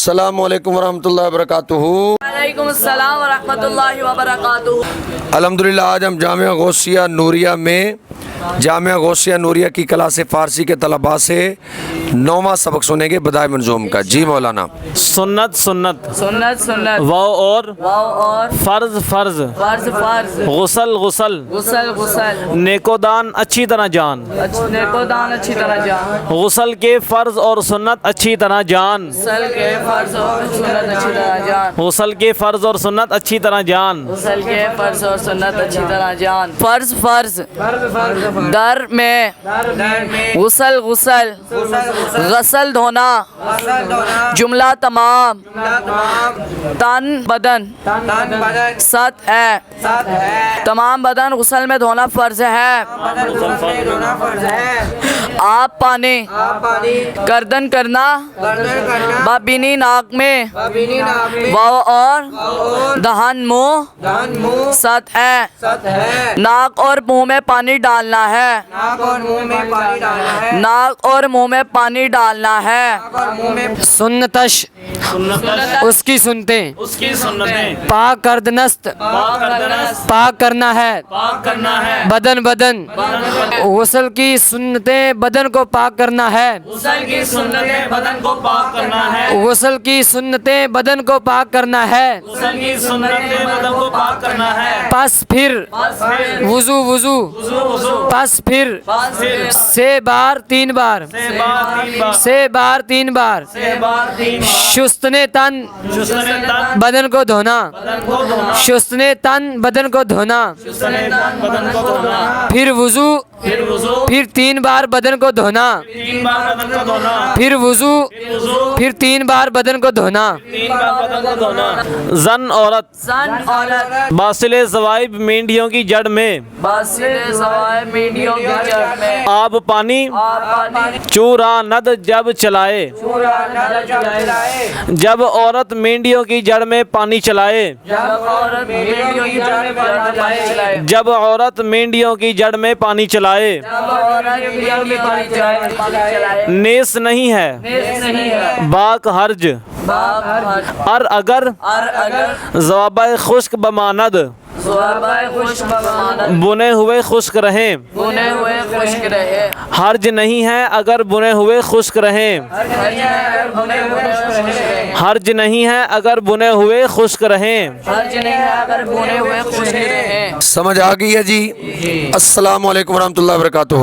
السلام علیکم ورحمۃ اللہ وبرکاتہ۔ وعلیکم السلام ورحمۃ اللہ وبرکاتہ۔ الحمدللہ آج ہم جامعہ غوثیہ نوریہ میں جامعہ غوثیہ نوریہ کی کلاس فارسی کے طلباء سے 9واں سبق سنیں گے بدائے منظوم کا۔ جی مولانا۔ سنت سنت سنت سنت، واو اور واو اور فرض فرض، فرض فرض، غسل غسل، غسل غسل، نیکودان اچھی طرح جان، نیکو دان اچھی طرح جان، غسل کے فرض اور سنت اچھی طرح جان، غسل کے فرض اور سنت اچھی طرح جان، غسل کے فرض اور سنت اچھی طرح جان، غسل کے فرض اور سنت اچھی طرح جان۔ فرض فرض، در میں غسل غسل، غسل دھونا، جملہ تمام، تن بدن، ست ہے، تمام بدن غسل میں دھونا فرض ہے۔ آپ پانی، گردن کرنا، بابینی ناک میں، واو اور دہن منہ، ست ہے، ناک اور منہ میں پانی ڈالنا ہے، ناک اور منہ میں پانی ڈالنا ہے۔ سنتش اس کی سنتیں، اس کی سنتیں، پاک کردنست پاک کرنا ہے، بدن بدن غسل کی سنتیں بدن کو پاک کرنا ہے، غسل کی سنتیں بدن کو پاک کرنا ہے، غسل کی سنتیں بدن کو پاک کرنا ہے۔ غسل کی سنتیں بدن کو پاک کرنا ہے، پس پھر وضو وضو، پس پھر سے بار تین بار، سے بار تین بار، شستنے تن بدن کو دھونا، شستنے تن بدن کو دھونا، پھر وضو، پھر تین بار بدن کو دھونا، پھر وضو، پھر تین بار بدن کو دھونا۔ زن عورت، زن عورت، باصل زوائب مینڈیوں کی جڑ میں، باصل زوائب مینڈیوں کی جڑ میں، آب پانی آپ پانی، چورا ند جب چلائے، جب عورت مینڈیوں کی جڑ میں پانی چلائے، جب عورت مینڈیوں کی جڑ میں پانی چلائے، جب عورت مینڈیوں کی جڑ میں پانی چلائے، جب عورت مینڈیوں کی پانی چلائے، نیس نہیں ہے نیز نہیں ہے، باک حرج، باپ ار اگر اور اگر زوابۂ خشک بماند، زوابۂ خشک بماند، بنے ہوئے خشک رہیں، بنے ہوئے خشک رہے، حرج نہیں ہے اگر بنے ہوئے خشک رہیں، اگر بنے ہوئے خشک رہے، حرج نہیں ہے اگر بنے ہوئے خشک رہیں۔ حرج نہیں ہے اگر بنے ہوئے خشک رہے۔ سمجھ آ گئی ہے جی؟ السلام علیکم ورحمۃ اللہ وبرکاتہ۔